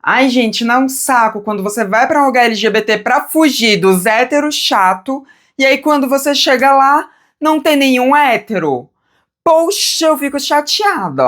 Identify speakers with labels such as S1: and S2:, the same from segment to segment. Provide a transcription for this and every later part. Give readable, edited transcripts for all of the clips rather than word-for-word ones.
S1: Ai, gente, não é um saco quando você vai pra um lugar LGBT pra fugir dos héteros chato, e aí quando você chega lá, não tem nenhum hétero. Poxa, eu fico chateada.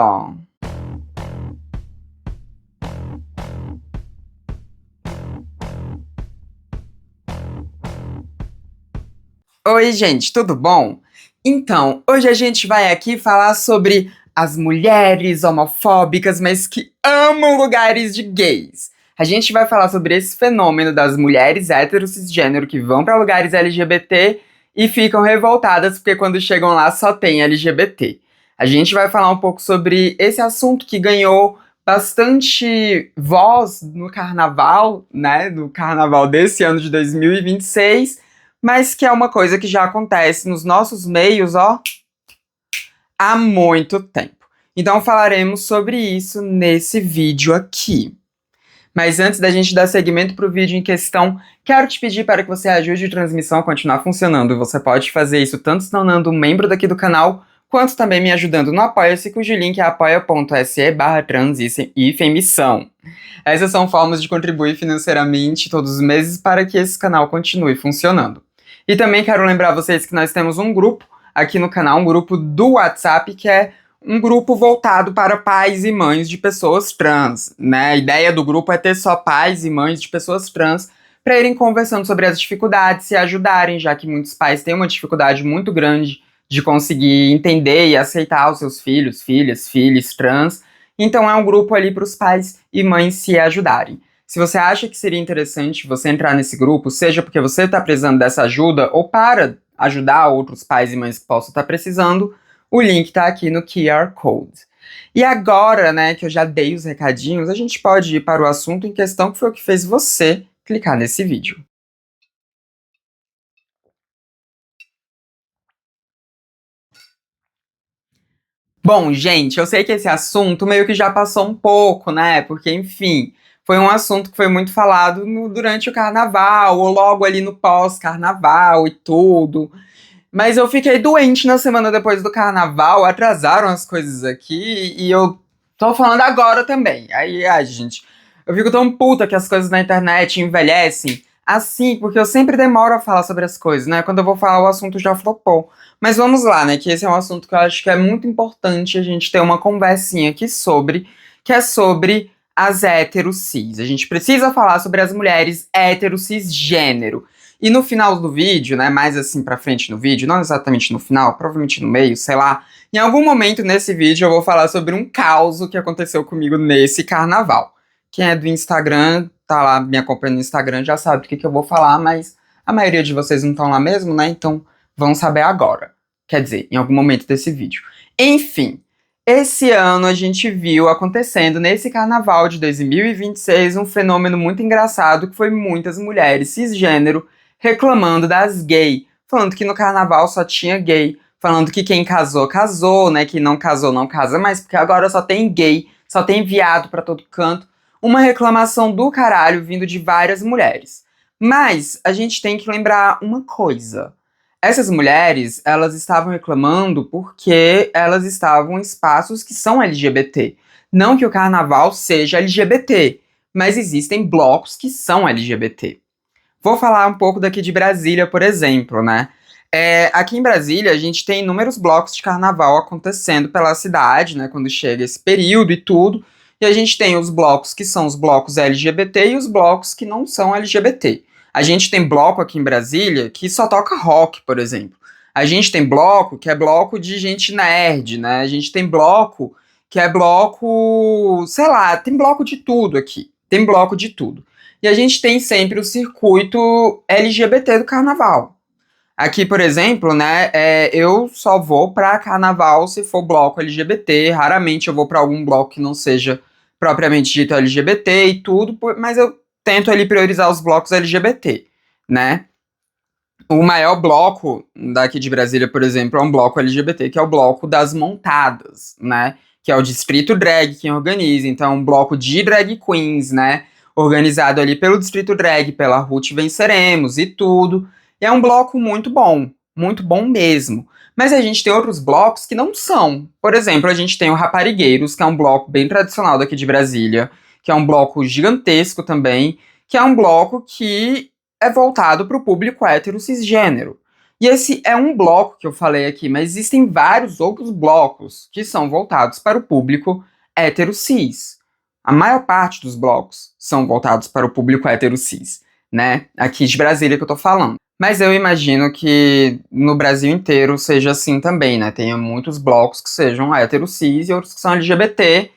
S1: Oi, gente, tudo bom? Então, hoje a gente vai aqui falar sobre as mulheres homofóbicas, mas que amam lugares de gays. A gente vai falar sobre esse fenômeno das mulheres hétero cisgênero que vão para lugares LGBT e ficam revoltadas porque quando chegam lá só tem LGBT. A gente vai falar um pouco sobre esse assunto que ganhou bastante voz no carnaval, né? No carnaval desse ano de 2026, mas que é uma coisa que já acontece nos nossos meios, ó, há muito tempo. Então falaremos sobre isso nesse vídeo aqui. Mas antes da gente dar seguimento para o vídeo em questão, quero te pedir para que você ajude a transmissão a continuar funcionando. Você pode fazer isso tanto se tornando um membro daqui do canal, quanto também me ajudando no Apoia-se, cujo link é apoia.se/trans-missão. Essas são formas de contribuir financeiramente todos os meses para que esse canal continue funcionando. E também quero lembrar vocês que nós temos um grupo aqui no canal, um grupo do WhatsApp, que é um grupo voltado para pais e mães de pessoas trans, né? A ideia do grupo é ter só pais e mães de pessoas trans para irem conversando sobre as dificuldades, se ajudarem, já que muitos pais têm uma dificuldade muito grande de conseguir entender e aceitar os seus filhos, filhas, filhos trans. Então é um grupo ali para os pais e mães se ajudarem. Se você acha que seria interessante você entrar nesse grupo, seja porque você está precisando dessa ajuda ou para ajudar outros pais e mães que possam estar precisando, o link está aqui no QR Code. E agora, né, que eu já dei os recadinhos, a gente pode ir para o assunto em questão, que foi o que fez você clicar nesse vídeo. Bom, gente, eu sei que esse assunto meio que já passou um pouco, né? Porque, enfim, foi um assunto que foi muito falado durante o carnaval, ou logo ali no pós-carnaval e tudo. Mas eu fiquei doente na semana depois do carnaval, atrasaram as coisas aqui e eu tô falando agora também. Aí, ai, gente, eu fico tão puta que as coisas na internet envelhecem assim, porque eu sempre demoro a falar sobre as coisas, né? Quando eu vou falar, o assunto já flopou. Mas vamos lá, né? Que esse é um assunto que eu acho que é muito importante a gente ter uma conversinha aqui sobre, que é sobre as hétero cis. A gente precisa falar sobre as mulheres hétero cisgênero. E no final do vídeo, né, mais assim pra frente no vídeo, não exatamente no final, provavelmente no meio, sei lá, em algum momento nesse vídeo eu vou falar sobre um caos que aconteceu comigo nesse carnaval. Quem é do Instagram, tá lá me acompanhando no Instagram, já sabe do que eu vou falar, mas a maioria de vocês não estão lá mesmo, né, então vão saber agora. Quer dizer, em algum momento desse vídeo. Enfim, esse ano a gente viu acontecendo nesse carnaval de 2026 um fenômeno muito engraçado, que foi muitas mulheres cisgênero reclamando das gay, falando que no carnaval só tinha gay, falando que quem casou, casou, né, que não casou, não casa mais, porque agora só tem gay, só tem viado pra todo canto. Uma reclamação do caralho vindo de várias mulheres. Mas a gente tem que lembrar uma coisa. Essas mulheres, elas estavam reclamando porque elas estavam em espaços que são LGBT. Não que o carnaval seja LGBT, mas existem blocos que são LGBT. Vou falar um pouco daqui de Brasília, por exemplo, né? Aqui em Brasília, a gente tem inúmeros blocos de carnaval acontecendo pela cidade, né? Quando chega esse período e tudo. E a gente tem os blocos que são os blocos LGBT e os blocos que não são LGBT. A gente tem bloco aqui em Brasília que só toca rock, por exemplo. A gente tem bloco que é bloco de gente nerd, né? A gente tem bloco que é bloco, sei lá, tem bloco de tudo aqui. Tem bloco de tudo. E a gente tem sempre o circuito LGBT do carnaval. Aqui, por exemplo, né, eu só vou pra carnaval se for bloco LGBT, raramente eu vou pra algum bloco que não seja propriamente dito LGBT e tudo, mas eu tento ali priorizar os blocos LGBT, né? O maior bloco daqui de Brasília, por exemplo, é um bloco LGBT, que é o bloco das montadas, né? Que é o Distrito Drag quem organiza, então é um bloco de drag queens, né? Organizado ali pelo Distrito Drag, pela Ruth Venceremos e tudo. E é um bloco muito bom mesmo. Mas a gente tem outros blocos que não são. Por exemplo, a gente tem o Raparigueiros, que é um bloco bem tradicional daqui de Brasília, que é um bloco gigantesco também, que é um bloco que é voltado para o público hétero cisgênero. E esse é um bloco que eu falei aqui, mas existem vários outros blocos que são voltados para o público hétero cis. A maior parte dos blocos são voltados para o público hétero cis, né? Aqui de Brasília que eu tô falando. Mas eu imagino que no Brasil inteiro seja assim também, né? Tenha muitos blocos que sejam hétero cis e outros que são LGBT.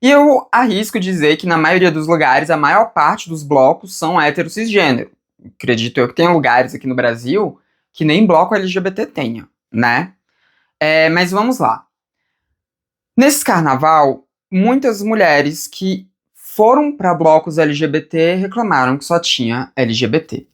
S1: E eu arrisco dizer que na maioria dos lugares, a maior parte dos blocos são hétero cisgênero. Acredito eu que tem lugares aqui no Brasil que nem bloco LGBT tenha, né? Mas vamos lá. Nesse carnaval, muitas mulheres que foram para blocos LGBT reclamaram que só tinha LGBT.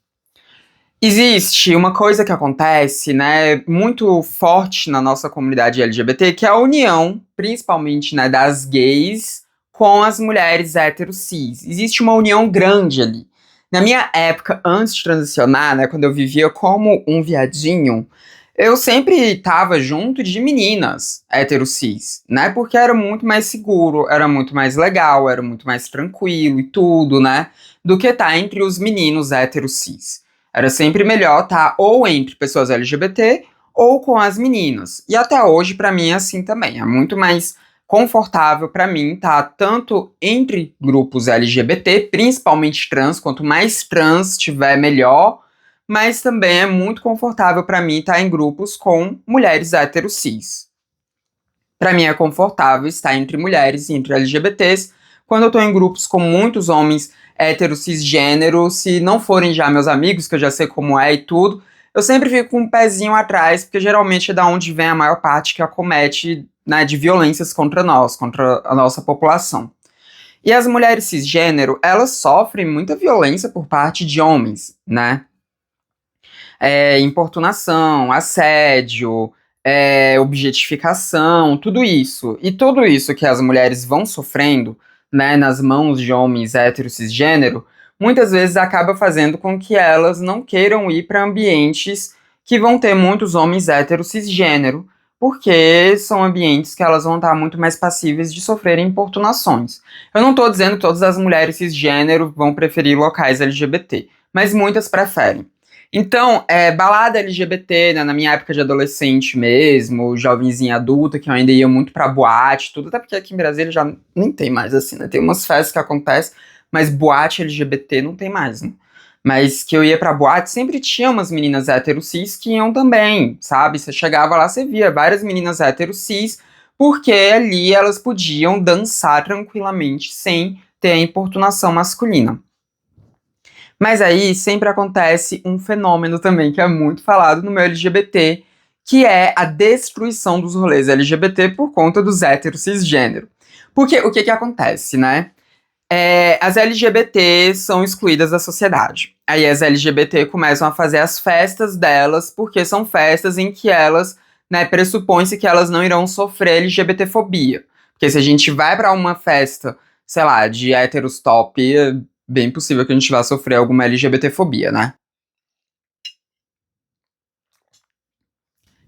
S1: Existe uma coisa que acontece, né, muito forte na nossa comunidade LGBT, que é a união, principalmente, né, das gays com as mulheres hétero cis. Existe uma união grande ali. Na minha época, antes de transicionar, né, quando eu vivia como um viadinho, eu sempre tava junto de meninas hétero cis, né, porque era muito mais seguro, era muito mais legal, era muito mais tranquilo e tudo, né, do que tá entre os meninos hétero cis. Era sempre melhor estar ou entre pessoas LGBT ou com as meninas. E até hoje, pra mim, é assim também. É muito mais confortável pra mim estar tanto entre grupos LGBT, principalmente trans, quanto mais trans tiver, melhor. Mas também é muito confortável pra mim estar em grupos com mulheres hétero cis. Pra mim é confortável estar entre mulheres e entre LGBTs. Quando eu tô em grupos com muitos homens hétero cisgênero, se não forem já meus amigos, que eu já sei como é e tudo, eu sempre fico com um pezinho atrás, porque geralmente é da onde vem a maior parte que acomete, né, de violências contra nós, contra a nossa população. E as mulheres cisgênero, elas sofrem muita violência por parte de homens, né? Importunação, assédio, objetificação, tudo isso. E tudo isso que as mulheres vão sofrendo, né, nas mãos de homens héteros cisgênero, muitas vezes acaba fazendo com que elas não queiram ir para ambientes que vão ter muitos homens héteros cisgênero, porque são ambientes que elas vão estar muito mais passíveis de sofrerem importunações. Eu não estou dizendo que todas as mulheres cisgênero vão preferir locais LGBT, mas muitas preferem. Então, balada LGBT, né, na minha época de adolescente mesmo, jovenzinha adulta, que eu ainda ia muito pra boate, tudo, até porque aqui em Brasília já nem tem mais assim, né? Tem umas festas que acontecem, mas boate LGBT não tem mais, né? Mas que eu ia pra boate, sempre tinha umas meninas hétero cis que iam também, sabe? Você chegava lá, você via várias meninas hétero cis, porque ali elas podiam dançar tranquilamente, sem ter a importunação masculina. Mas aí sempre acontece um fenômeno também que é muito falado no meio LGBT, que é a destruição dos rolês LGBT por conta dos héteros cisgênero. Porque o que acontece, né? As LGBT são excluídas da sociedade. Aí as LGBT começam a fazer as festas delas, porque são festas em que elas, né, pressupõe-se que elas não irão sofrer LGBTfobia. Porque se a gente vai pra uma festa, sei lá, de héteros top, bem possível que a gente vá sofrer alguma LGBTfobia, né?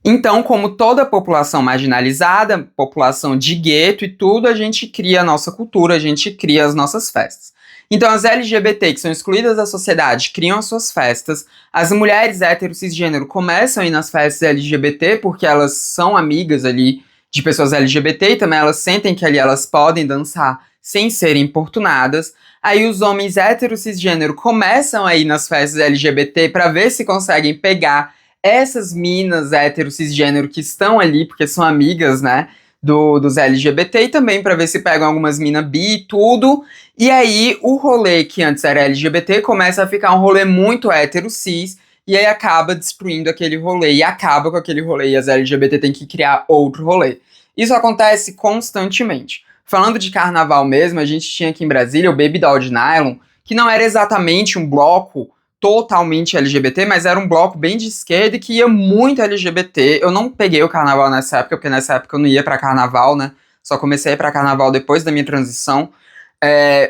S1: Então, como toda população marginalizada, população de gueto e tudo, a gente cria a nossa cultura, a gente cria as nossas festas. Então, as LGBT que são excluídas da sociedade criam as suas festas, as mulheres hétero cisgênero começam a ir nas festas LGBT porque elas são amigas ali de pessoas LGBT e também elas sentem que ali elas podem dançar sem serem importunadas. Aí os homens hétero cisgênero começam a ir nas festas LGBT para ver se conseguem pegar essas minas hétero cisgênero que estão ali, porque são amigas, né, dos LGBT, e também para ver se pegam algumas minas bi e tudo. E aí o rolê que antes era LGBT começa a ficar um rolê muito hétero cis, e aí acaba destruindo aquele rolê, e acaba com aquele rolê, e as LGBT têm que criar outro rolê. Isso acontece constantemente. Falando de carnaval mesmo, a gente tinha aqui em Brasília o Baby Doll de Nylon, que não era exatamente um bloco totalmente LGBT, mas era um bloco bem de esquerda e que ia muito LGBT. Eu não peguei o carnaval nessa época, porque nessa época eu não ia pra carnaval, né? Só comecei a ir pra carnaval depois da minha transição.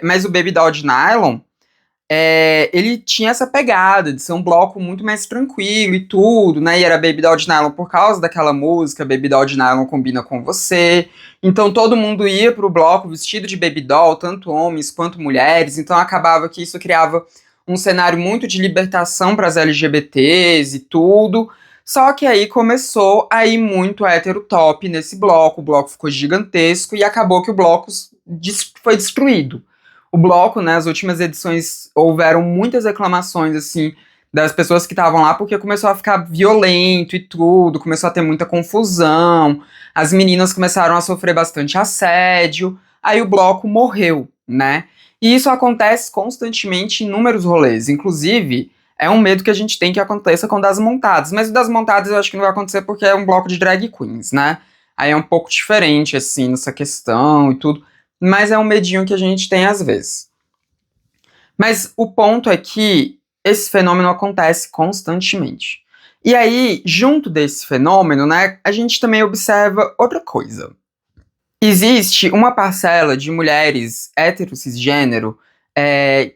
S1: Mas o Baby Doll de Nylon ele tinha essa pegada de ser um bloco muito mais tranquilo e tudo, né? E era Baby Doll de Nylon por causa daquela música, Baby Doll de Nylon combina com você. Então todo mundo ia pro bloco vestido de Baby Doll, tanto homens quanto mulheres. Então acabava que isso criava um cenário muito de libertação para as LGBTs e tudo. Só que aí começou a ir muito hétero top nesse bloco, o bloco ficou gigantesco e acabou que o bloco foi destruído. O bloco, né, as últimas edições houveram muitas reclamações, assim, das pessoas que estavam lá, porque começou a ficar violento e tudo, começou a ter muita confusão, as meninas começaram a sofrer bastante assédio, aí o bloco morreu, né? E isso acontece constantemente em inúmeros rolês, inclusive é um medo que a gente tem que aconteça com o das montadas, mas o das montadas eu acho que não vai acontecer porque é um bloco de drag queens, né? Aí é um pouco diferente, assim, nessa questão e tudo, mas é um medinho que a gente tem às vezes. Mas o ponto é que esse fenômeno acontece constantemente. E aí, junto desse fenômeno, né, a gente também observa outra coisa. Existe uma parcela de mulheres hétero cisgênero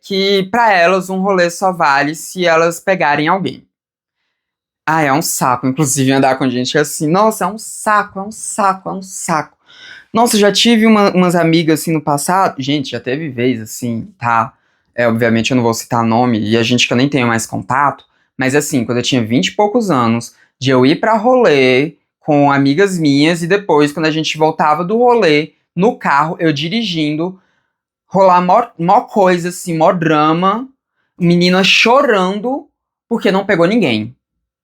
S1: que, pra elas, um rolê só vale se elas pegarem alguém. Ah, é um saco, inclusive, andar com gente assim. Nossa, é um saco, é um saco, é um saco. Nossa, já tive umas amigas assim no passado. Gente, já teve vez assim, tá? Obviamente eu não vou citar nome e a gente que eu nem tenho mais contato. Mas assim, quando eu tinha 20 e poucos anos, de eu ir pra rolê com amigas minhas e depois, quando a gente voltava do rolê, no carro, eu dirigindo, rolar mó coisa assim, mó drama, menina chorando porque não pegou ninguém.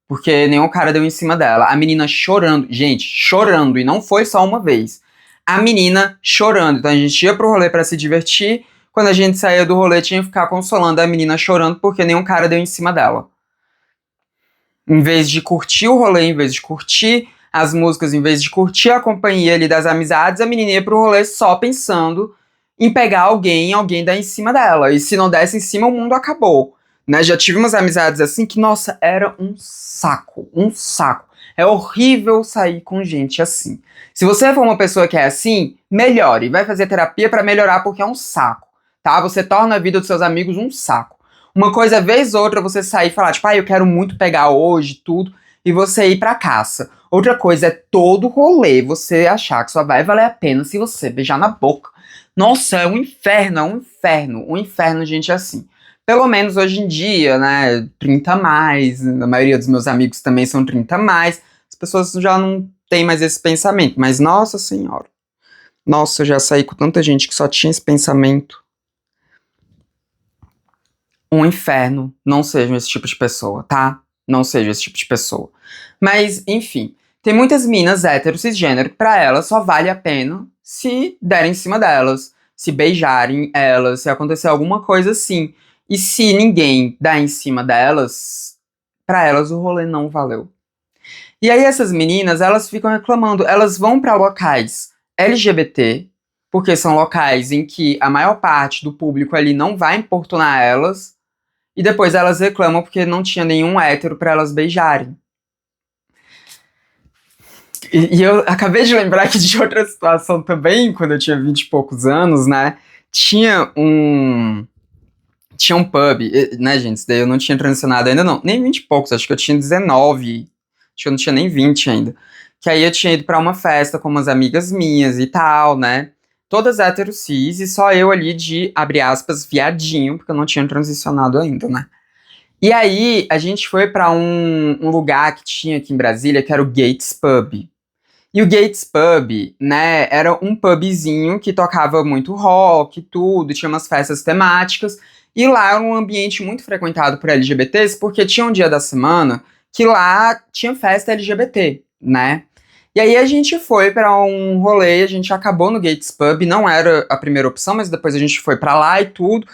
S1: Porque nenhum cara deu em cima dela. A menina chorando. Gente, chorando. E não foi só uma vez. A menina chorando. Então a gente ia pro rolê pra se divertir. Quando a gente saía do rolê, tinha que ficar consolando a menina chorando porque nenhum cara deu em cima dela. Em vez de curtir o rolê, em vez de curtir as músicas, em vez de curtir a companhia ali das amizades, a menina ia pro rolê só pensando em pegar alguém dar em cima dela. E se não desse em cima, o mundo acabou. Né? Já tive umas amizades assim que, nossa, era um saco, um saco. É horrível sair com gente assim. Se você for uma pessoa que é assim, melhore. Vai fazer terapia pra melhorar porque é um saco, tá? Você torna a vida dos seus amigos um saco. Uma coisa, vez ou outra, você sair e falar, tipo, eu quero muito pegar hoje, tudo, e você ir pra caça. Outra coisa é todo rolê você achar que só vai valer a pena se você beijar na boca. Nossa, é um inferno, é um inferno, gente, assim. Pelo menos hoje em dia, né, 30 a mais, a maioria dos meus amigos também são 30 a mais, as pessoas já não têm mais esse pensamento, mas nossa senhora, nossa, eu já saí com tanta gente que só tinha esse pensamento. Um inferno, não sejam esse tipo de pessoa, tá? Não seja esse tipo de pessoa. Mas, enfim, tem muitas minas hétero cisgênero que pra elas só vale a pena se derem em cima delas, se beijarem elas, se acontecer alguma coisa assim. E se ninguém dá em cima delas, pra elas o rolê não valeu. E aí essas meninas, elas ficam reclamando, elas vão pra locais LGBT, porque são locais em que a maior parte do público ali não vai importunar elas, e depois elas reclamam porque não tinha nenhum hétero pra elas beijarem. E eu acabei de lembrar aqui de outra situação também, quando eu tinha 20 e poucos anos, né? Tinha um pub, né, gente? Isso daí eu não tinha transicionado ainda, não. Nem 20 e poucos, acho que eu tinha 19. Acho que eu não tinha nem 20 ainda. Que aí eu tinha ido pra uma festa com umas amigas minhas e tal, né? Todas hétero cis e só eu ali de, abre aspas, viadinho, porque eu não tinha transicionado ainda, né? E aí a gente foi pra um lugar que tinha aqui em Brasília, que era o Gates Pub. E o Gates Pub, né, era um pubzinho que tocava muito rock e tudo, tinha umas festas temáticas, e lá era um ambiente muito frequentado por LGBTs, porque tinha um dia da semana que lá tinha festa LGBT, né? E aí a gente foi pra um rolê, a gente acabou no Gates Pub, não era a primeira opção, mas depois a gente foi pra lá e tudo.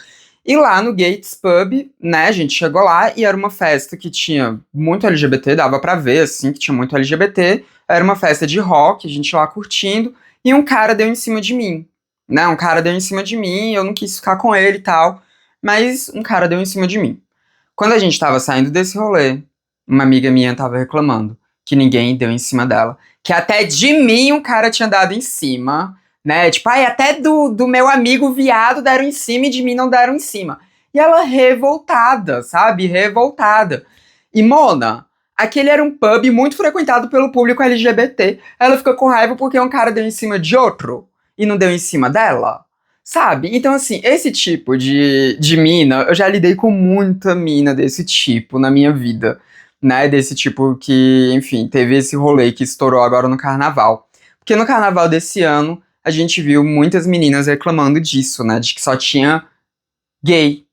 S1: E lá no Gates Pub, né, a gente chegou lá e era uma festa que tinha muito LGBT, dava pra ver, assim, que tinha muito LGBT. Era uma festa de rock, a gente lá curtindo, e um cara deu em cima de mim, né, um cara deu em cima de mim, eu não quis ficar com ele e tal, mas um cara deu em cima de mim. Quando a gente tava saindo desse rolê, uma amiga minha tava reclamando que ninguém deu em cima dela, que até de mim um cara tinha dado em cima, né? Tipo, até do meu amigo viado deram em cima e de mim não deram em cima. E ela revoltada, sabe? Revoltada. E Mona, aquele era um pub muito frequentado pelo público LGBT. Ela ficou com raiva porque um cara deu em cima de outro e não deu em cima dela. Sabe? Então, assim, esse tipo de mina, eu já lidei com muita mina desse tipo na minha vida, né? Desse tipo que, enfim, teve esse rolê que estourou agora no carnaval. Porque no carnaval desse ano, a gente viu muitas meninas reclamando disso, né? De que só tinha gay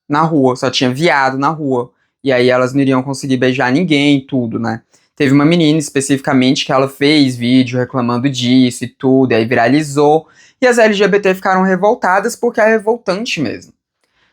S1: na rua, só tinha viado na rua. E aí elas não iriam conseguir beijar ninguém, tudo, né? Teve uma menina especificamente que ela fez vídeo reclamando disso e tudo, e aí viralizou. E as LGBT ficaram revoltadas porque é revoltante mesmo.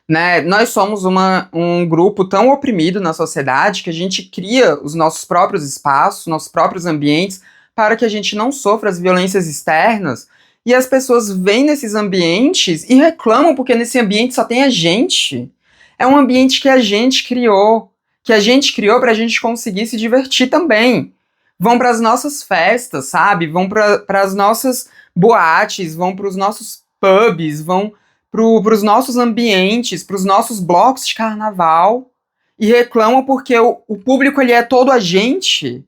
S1: Né? Nós somos um grupo tão oprimido na sociedade que a gente cria os nossos próprios espaços, nossos próprios ambientes, para que a gente não sofra as violências externas. E as pessoas vêm nesses ambientes e reclamam porque nesse ambiente só tem a gente. É um ambiente que a gente criou para a gente conseguir se divertir também. Vão para as nossas festas, sabe? Vão para as nossas boates, vão para os nossos pubs, vão para os nossos ambientes, para os nossos blocos de carnaval e reclamam porque o público ele é todo a gente.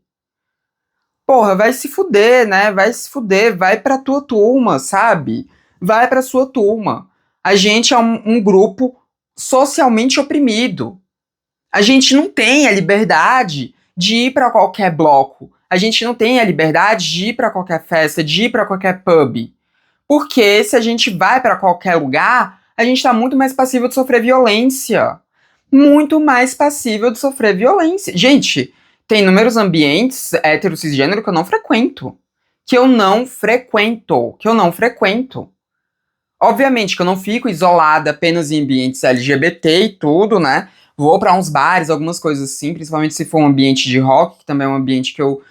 S1: Porra, vai se fuder, né? Vai se fuder, vai pra tua turma, sabe? Vai pra sua turma. A gente é um grupo socialmente oprimido. A gente não tem a liberdade de ir pra qualquer bloco. A gente não tem a liberdade de ir pra qualquer festa, de ir pra qualquer pub. Porque se a gente vai pra qualquer lugar, a gente tá muito mais passível de sofrer violência. Muito mais passível de sofrer violência. Gente, tem inúmeros ambientes hétero cisgênero que eu não frequento. Que eu não frequento. Que eu não frequento. Obviamente que eu não fico isolada apenas em ambientes LGBT e tudo, né? Vou pra uns bares, algumas coisas assim, principalmente se for um ambiente de rock, que também é um ambiente que eu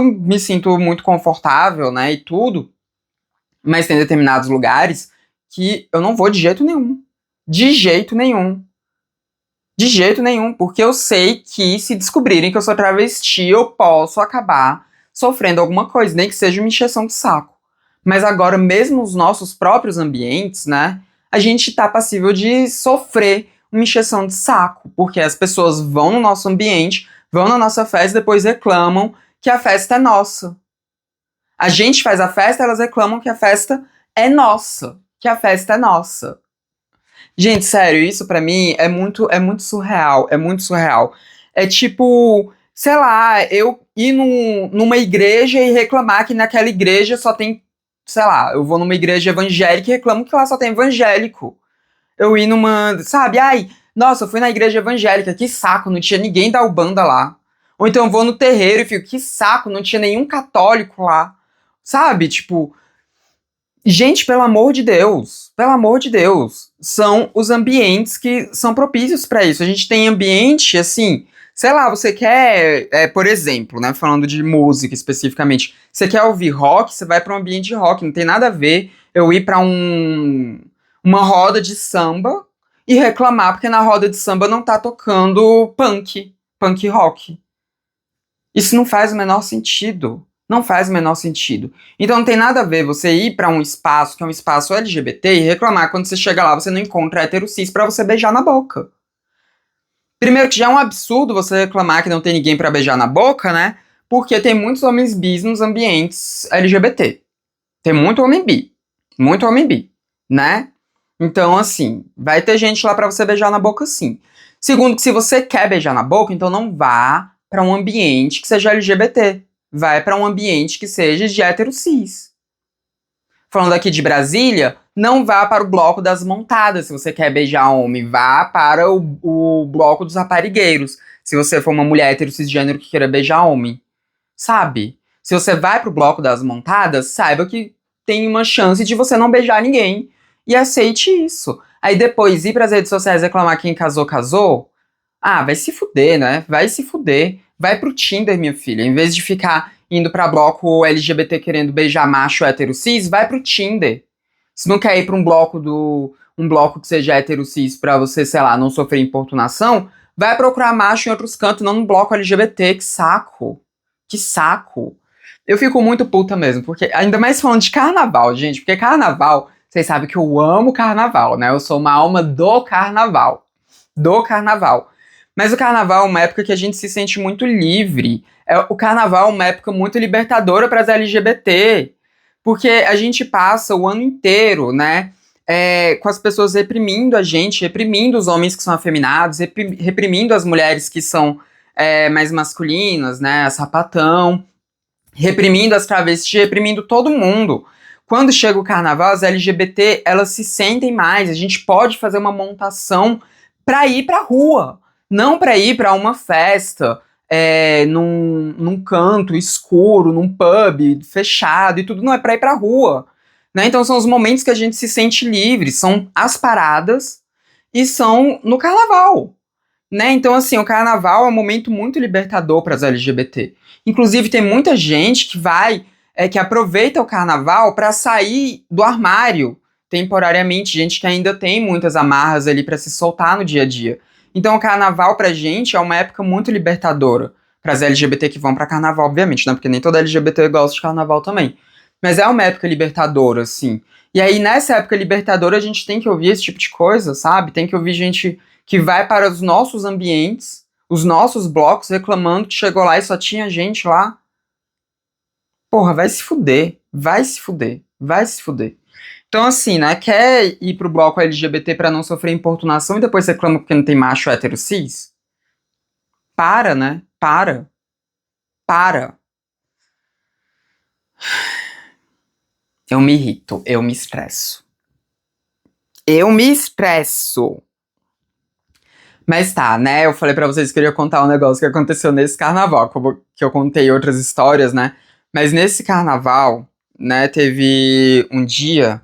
S1: me sinto muito confortável, né? E tudo. Mas tem determinados lugares que eu não vou de jeito nenhum. De jeito nenhum. De jeito nenhum, porque eu sei que se descobrirem que eu sou travesti, eu posso acabar sofrendo alguma coisa, nem que seja uma encheção de saco. Mas agora, mesmo os nossos próprios ambientes, né, a gente tá passível de sofrer uma encheção de saco, porque as pessoas vão no nosso ambiente, vão na nossa festa e depois reclamam que a festa é nossa. A gente faz a festa, elas reclamam que a festa é nossa, que a festa é nossa. Gente, sério, isso pra mim é muito surreal, é muito surreal. É tipo, sei lá, eu ir numa igreja e reclamar que naquela igreja só tem, sei lá, eu vou numa igreja evangélica e reclamo que lá só tem evangélico. Eu ir numa, sabe, ai, nossa, eu fui na igreja evangélica, que saco, não tinha ninguém da Ubanda lá. Ou então eu vou no terreiro e fico, que saco, não tinha nenhum católico lá. Sabe, tipo, gente, pelo amor de Deus, são os ambientes que são propícios para isso. A gente tem ambiente, assim, sei lá, você quer, por exemplo, né, falando de música especificamente, você quer ouvir rock, você vai para um ambiente de rock, não tem nada a ver eu ir para uma roda de samba e reclamar porque na roda de samba não tá tocando punk rock. Isso não faz o menor sentido. Não faz o menor sentido. Então não tem nada a ver você ir pra um espaço que é um espaço LGBT e reclamar quando você chega lá você não encontra hétero cis pra você beijar na boca. Primeiro que já é um absurdo você reclamar que não tem ninguém pra beijar na boca, né? Porque tem muitos homens bis nos ambientes LGBT. Tem muito homem bi, né? Então assim, vai ter gente lá pra você beijar na boca sim. Segundo que se você quer beijar na boca, então não vá pra um ambiente que seja LGBT. Vai pra um ambiente que seja de hétero cis. Falando aqui de Brasília, não vá para o bloco das montadas se você quer beijar homem. Vá para o bloco dos raparigueiros se você for uma mulher hétero cisgênero que queira beijar homem. Sabe? Se você vai pro bloco das montadas, saiba que tem uma chance de você não beijar ninguém. E aceite isso. Aí depois ir pras redes sociais reclamar quem casou, casou. Ah, vai se fuder, né? Vai se fuder. Vai pro Tinder, minha filha. Em vez de ficar indo pra bloco LGBT querendo beijar macho hétero cis, vai pro Tinder. Se não quer ir pra um bloco que seja hétero cis pra você, sei lá, não sofrer importunação, vai procurar macho em outros cantos, não no bloco LGBT. Que saco. Que saco. Eu fico muito puta mesmo, porque ainda mais falando de carnaval, gente, porque carnaval, vocês sabem que eu amo carnaval, né? Eu sou uma alma do carnaval. do carnaval. Mas o carnaval é uma época que a gente se sente muito livre. O carnaval é uma época muito libertadora para as LGBT, porque a gente passa o ano inteiro, né, com as pessoas reprimindo a gente, reprimindo os homens que são afeminados, reprimindo as mulheres que são mais masculinas, né, a sapatão, reprimindo as travestis, reprimindo todo mundo. Quando chega o carnaval, as LGBT, elas se sentem mais, a gente pode fazer uma montação pra ir pra rua, não pra ir pra uma festa, num canto escuro, num pub fechado e tudo, não, é pra ir pra rua. Né? Então são os momentos que a gente se sente livre, são as paradas e são no carnaval. Né? Então, assim, o carnaval é um momento muito libertador para as LGBT. Inclusive, tem muita gente que que aproveita o carnaval para sair do armário temporariamente, gente que ainda tem muitas amarras ali para se soltar no dia a dia. Então, o carnaval pra gente é uma época muito libertadora. Para as LGBT que vão para carnaval, obviamente, né? Porque nem toda LGBT gosta de carnaval também. Mas é uma época libertadora, assim. E aí, nessa época libertadora, a gente tem que ouvir esse tipo de coisa, sabe? Tem que ouvir gente que vai para os nossos ambientes, os nossos blocos, reclamando que chegou lá e só tinha gente lá. Porra, vai se fuder, vai se fuder, vai se fuder. Então, assim, né, quer ir pro bloco LGBT pra não sofrer importunação e depois reclama porque não tem macho hétero cis? Para, né? Para. Para. Eu me irrito, eu me estresso. Eu me estresso. Mas tá, né? Eu falei pra vocês que eu ia contar um negócio que aconteceu nesse carnaval, que eu contei outras histórias, né? Mas nesse carnaval, né, teve um dia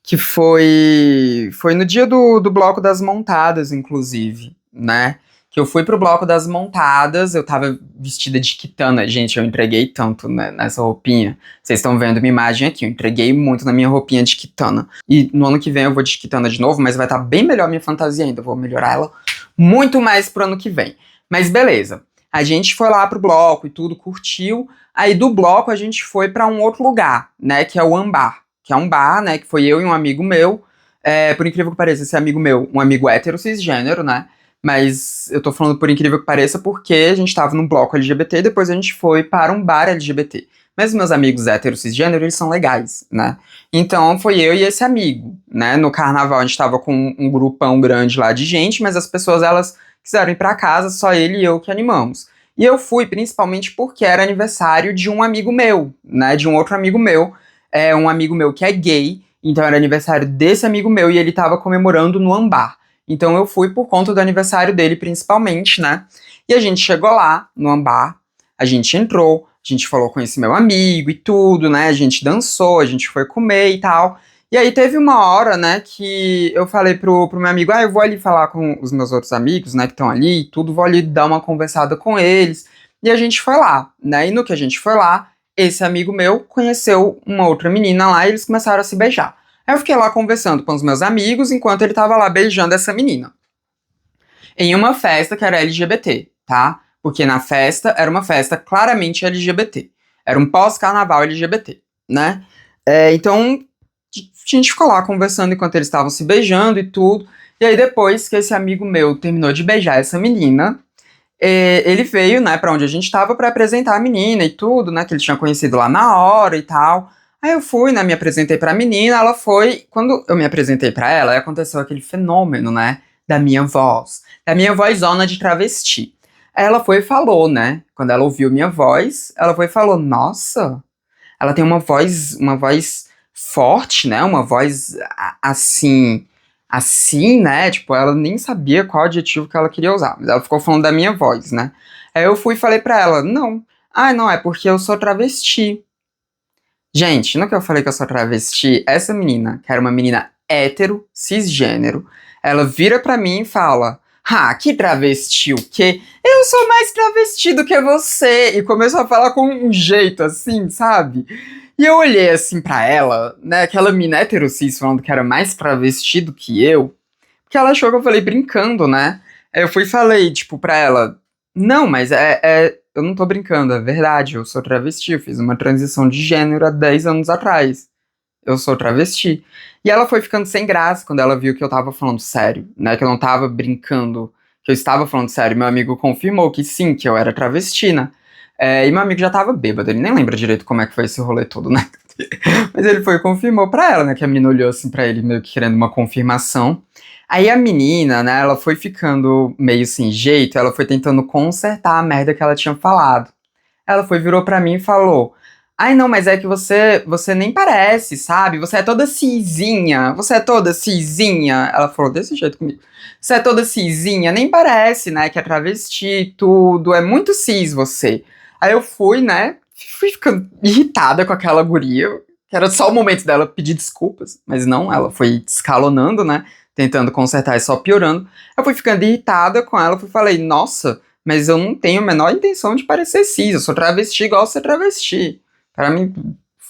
S1: que foi no dia do Bloco das Montadas, inclusive, né? Que eu fui pro Bloco das Montadas, eu tava vestida de quitana. Gente, eu entreguei tanto, né, nessa roupinha. Vocês estão vendo minha imagem aqui, eu entreguei muito na minha roupinha de quitana. E no ano que vem eu vou de quitana de novo, mas vai estar bem melhor a minha fantasia ainda. Eu vou melhorar ela muito mais pro ano que vem. Mas beleza. A gente foi lá pro bloco e tudo, curtiu. Aí do bloco a gente foi pra um outro lugar, né, que é o Ambar. Que é um bar, né, que foi eu e um amigo meu. Por incrível que pareça, esse amigo meu, um amigo hétero cisgênero, né? Mas eu tô falando por incrível que pareça porque a gente tava num bloco LGBT e depois a gente foi para um bar LGBT. Mas meus amigos héteros cisgênero, eles são legais, né? Então foi eu e esse amigo, né? No carnaval a gente tava com um grupão grande lá de gente, mas as pessoas, elas quiseram ir pra casa, só ele e eu que animamos. E eu fui principalmente porque era aniversário de um amigo meu, né? De um outro amigo meu, um amigo meu que é gay, então era aniversário desse amigo meu e ele tava comemorando no Ambar. Então eu fui por conta do aniversário dele, principalmente, né? E a gente chegou lá, no Ambar, a gente entrou, a gente falou com esse meu amigo e tudo, né? A gente dançou, a gente foi comer e tal. E aí teve uma hora, né, que eu falei pro meu amigo, eu vou ali falar com os meus outros amigos, né, que estão ali e tudo, vou ali dar uma conversada com eles. E a gente foi lá, né? E no que a gente foi lá, esse amigo meu conheceu uma outra menina lá e eles começaram a se beijar. Aí eu fiquei lá conversando com os meus amigos enquanto ele tava lá beijando essa menina. Em uma festa que era LGBT, tá? Porque na festa era uma festa claramente LGBT. Era um pós-carnaval LGBT, né? Então a gente ficou lá conversando enquanto eles estavam se beijando e tudo. E aí depois que esse amigo meu terminou de beijar essa menina, ele veio, né, pra onde a gente tava pra apresentar a menina e tudo, né, que ele tinha conhecido lá na hora e tal. Aí eu fui, né, me apresentei pra menina, ela foi. Quando eu me apresentei pra ela, aí aconteceu aquele fenômeno, né, da minha vozona de travesti. Aí ela foi e falou, né, quando ela ouviu minha voz, ela foi e falou: Nossa, ela tem uma voz forte, né, uma voz assim, né? Tipo, ela nem sabia qual adjetivo que ela queria usar, mas ela ficou falando da minha voz, né? Aí eu fui e falei pra ela, não. Ah, não, é porque eu sou travesti. Gente, no que eu falei que eu sou travesti, essa menina, que era uma menina hétero, cisgênero, ela vira pra mim e fala: que travesti o quê? Eu sou mais travesti do que você! E começou a falar com um jeito assim, sabe? E eu olhei assim pra ela, né, aquela mina hétero cis falando que era mais travesti do que eu, porque ela achou que eu falei brincando, né? Aí eu fui e falei, tipo, pra ela: Não, mas eu não tô brincando, é verdade, eu sou travesti, eu fiz uma transição de gênero há 10 anos atrás. eu sou travesti. E ela foi ficando sem graça quando ela viu que eu tava falando sério, né? Que eu não tava brincando, que eu estava falando sério. Meu amigo confirmou que sim, que eu era travesti, né? E meu amigo já tava bêbado, ele nem lembra direito como é que foi esse rolê todo, né? Mas ele foi e confirmou pra ela, né? Que a menina olhou assim pra ele, meio que querendo uma confirmação. Aí a menina, né, ela foi ficando meio sem jeito, ela foi tentando consertar a merda que ela tinha falado. Ela foi, virou pra mim e falou: Ai, não, mas é que você nem parece, sabe? Você é toda cisinha, você é toda cisinha. Ela falou desse jeito comigo. Você é toda cisinha, nem parece, né? Que é travesti, tudo. É muito cis você. Aí eu fui, né? Fui ficando irritada com aquela guria. Que era só o momento dela pedir desculpas. Mas não, ela foi escalonando, né? Tentando consertar e só piorando. Eu fui ficando irritada com ela. Fui falei, nossa, mas eu não tenho a menor intenção de parecer cis. Eu sou travesti igual você é travesti. Pra mim,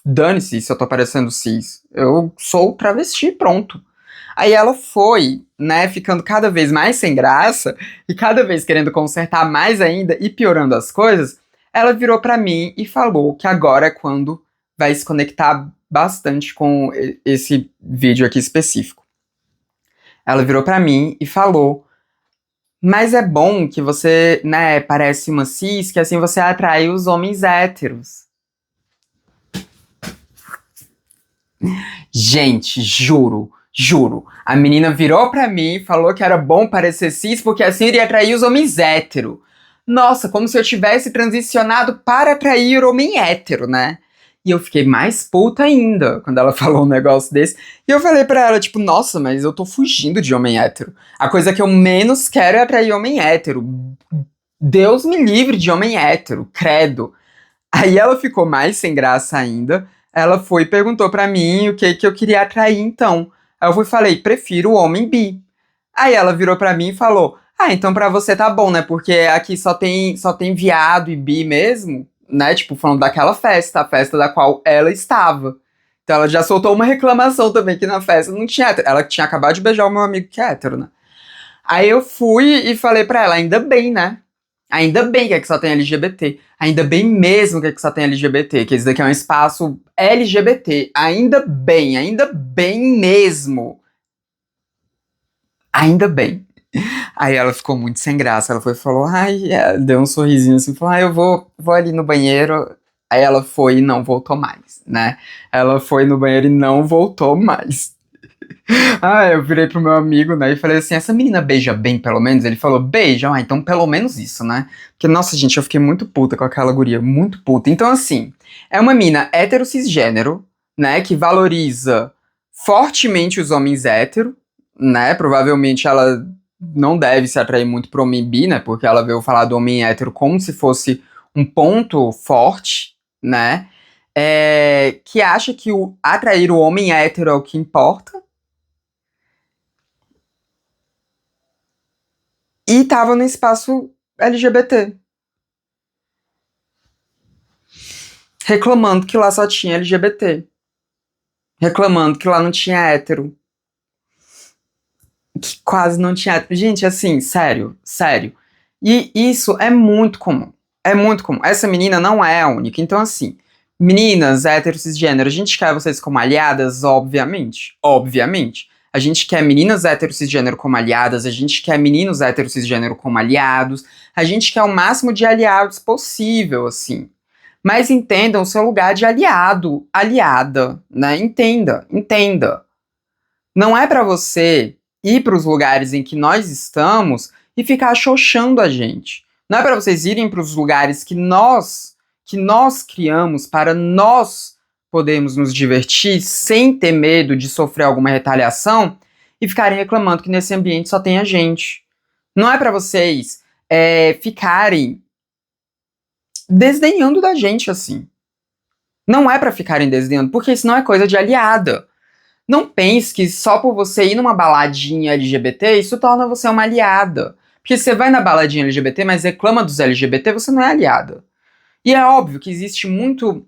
S1: dane-se se eu tô parecendo cis. Eu sou travesti, pronto. Aí ela foi, né, ficando cada vez mais sem graça e cada vez querendo consertar mais ainda e piorando as coisas. Ela virou pra mim e falou que agora é quando vai se conectar bastante com esse vídeo aqui específico. Ela virou pra mim e falou: Mas é bom que você, né, parece uma cis, que assim você atrai os homens héteros. Gente, juro, juro. A menina virou pra mim e falou que era bom parecer cis porque assim iria atrair os homens hétero. Nossa, como se eu tivesse transicionado para atrair o homem hétero, né? E eu fiquei mais puta ainda quando ela falou um negócio desse. E eu falei pra ela, tipo, nossa, mas eu tô fugindo de homem hétero. A coisa que eu menos quero é atrair homem hétero. Deus me livre de homem hétero, credo. Aí ela ficou mais sem graça ainda. Ela foi e perguntou pra mim o que que eu queria atrair então. Aí eu fui e falei, prefiro o homem bi. Aí ela virou pra mim e falou, ah, então pra você tá bom, né? Porque aqui só tem viado e bi mesmo, né? Tipo, falando daquela festa, a festa da qual ela estava. Então ela já soltou uma reclamação também que na festa não tinha hétero. Ela tinha acabado de beijar o meu amigo que é hétero, né? Aí eu fui e falei pra ela, ainda bem, né? Ainda bem que aqui só tem LGBT. Ainda bem mesmo que aqui só tem LGBT, que esse daqui é um espaço LGBT. Ainda bem mesmo. Ainda bem. Aí ela ficou muito sem graça. Ela foi e falou, ai, deu um sorrisinho assim, falou, ai, eu vou ali no banheiro. Aí ela foi e não voltou mais, né? Ela foi no banheiro e não voltou mais. Ah, eu virei pro meu amigo, né, e falei assim, essa menina beija bem, pelo menos? Ele falou, beija, então pelo menos isso, né? Porque, nossa, gente, eu fiquei muito puta com aquela guria, muito puta. Então, assim, é uma mina hétero cisgênero, né, que valoriza fortemente os homens hétero, né? Provavelmente ela não deve se atrair muito pro homem bi, né? Porque ela veio falar do homem hétero como se fosse um ponto forte, né? Que acha que atrair o homem hétero é o que importa. E tava no espaço LGBT. Reclamando que lá só tinha LGBT. Reclamando que lá não tinha hétero. Que quase não tinha hétero. Gente, assim, sério, sério. E isso é muito comum. É muito comum. Essa menina não é a única. Então, assim, meninas héteros cisgênero, a gente quer vocês como aliadas, obviamente. Obviamente. A gente quer meninas héteros cisgênero como aliadas, a gente quer meninos héteros cisgênero como aliados, a gente quer o máximo de aliados possível, assim. Mas entendam o seu lugar de aliado, aliada, né? Entenda, entenda. Não é pra você ir para os lugares em que nós estamos e ficar xoxando a gente. Não é pra vocês irem para os lugares que nós criamos para nós podermos nos divertir sem ter medo de sofrer alguma retaliação e ficarem reclamando que nesse ambiente só tem a gente. Não é pra vocês ficarem desdenhando da gente assim. Não é pra ficarem desdenhando, porque isso não é coisa de aliada. Não pense que só por você ir numa baladinha LGBT, isso torna você uma aliada. Porque você vai na baladinha LGBT, mas reclama dos LGBT, você não é aliada. E é óbvio que existe muito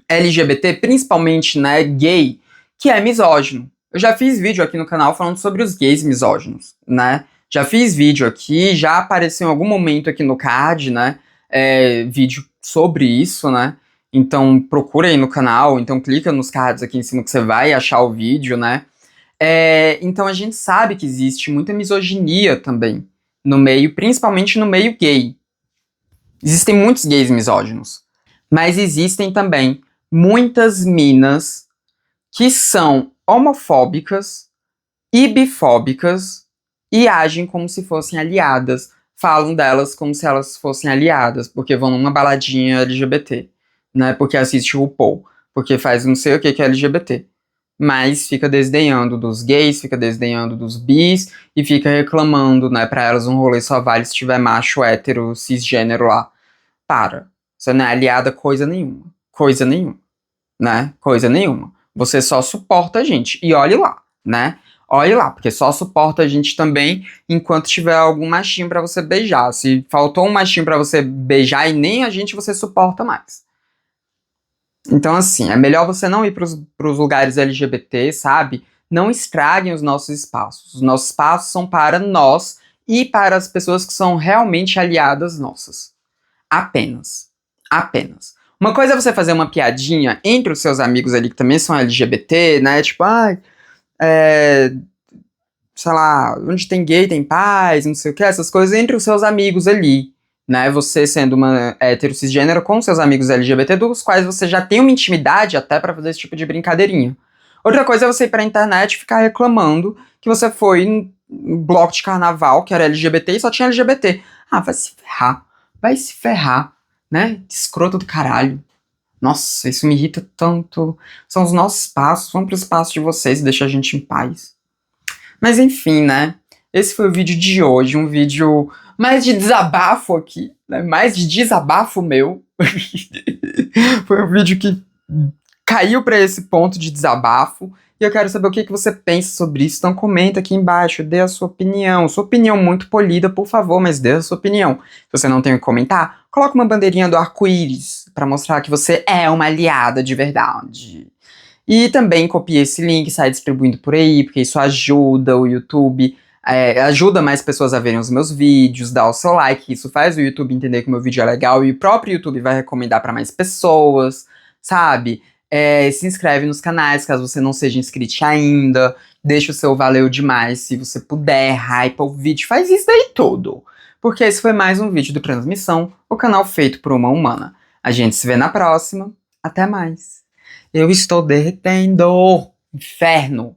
S1: LGBT, principalmente, né, gay, que é misógino. Eu já fiz vídeo aqui no canal falando sobre os gays misóginos, né? Já fiz vídeo aqui, já apareceu em algum momento aqui no card, né? Vídeo sobre isso, né? Então procura aí no canal, então clica nos cards aqui em cima que você vai achar o vídeo, né? Então a gente sabe que existe muita misoginia também no meio, principalmente no meio gay. Existem muitos gays misóginos, mas existem também muitas minas que são homofóbicas e bifóbicas e agem como se fossem aliadas, falam delas como se elas fossem aliadas, porque vão numa baladinha LGBT, né? Porque assiste o RuPaul, porque faz não sei o que é LGBT. Mas fica desdenhando dos gays, fica desdenhando dos bis e fica reclamando, né? Pra elas um rolê só vale se tiver macho hétero cisgênero lá. Para. Você não é aliada coisa nenhuma. Coisa nenhuma. Né? Coisa nenhuma. Você só suporta a gente. E olhe lá, né? Olhe lá, porque só suporta a gente também enquanto tiver algum machinho pra você beijar. Se faltou um machinho pra você beijar e nem a gente você suporta mais. Então, assim, é melhor você não ir pros lugares LGBT, sabe? Não estraguem os nossos espaços. Os nossos espaços são para nós e para as pessoas que são realmente aliadas nossas. Apenas. Apenas. Uma coisa é você fazer uma piadinha entre os seus amigos ali que também são LGBT, né? Tipo, sei lá, onde tem gay tem paz, não sei o que, essas coisas entre os seus amigos ali, né? Você sendo uma hétero cisgênero com seus amigos LGBT, dos quais você já tem uma intimidade até pra fazer esse tipo de brincadeirinha. Outra coisa é você ir pra internet e ficar reclamando que você foi no bloco de carnaval, que era LGBT e só tinha LGBT. Ah, vai se ferrar. Vai se ferrar, né? Escroto do caralho. Nossa, isso me irrita tanto. São os nossos espaços, vamos pro espaço de vocês e deixa a gente em paz. Mas enfim, né? Esse foi o vídeo de hoje, um vídeo mais de desabafo aqui, né? Mais de desabafo meu. Foi um vídeo que caiu pra esse ponto de desabafo. E eu quero saber o que você pensa sobre isso. Então comenta aqui embaixo, dê a sua opinião. Sua opinião muito polida, por favor, mas dê a sua opinião. Se você não tem o que comentar, coloca uma bandeirinha do arco-íris pra mostrar que você é uma aliada de verdade. E também copie esse link, sai distribuindo por aí, porque isso ajuda o YouTube, ajuda mais pessoas a verem os meus vídeos, dá o seu like, isso faz o YouTube entender que o meu vídeo é legal e o próprio YouTube vai recomendar para mais pessoas, sabe? Se inscreve nos canais, caso você não seja inscrito ainda, deixa o seu valeu demais, se você puder, hypa o vídeo, faz isso daí tudo. Porque esse foi mais um vídeo do Transmissão, o canal feito por uma humana. A gente se vê na próxima, até mais. Eu estou derretendo. Inferno.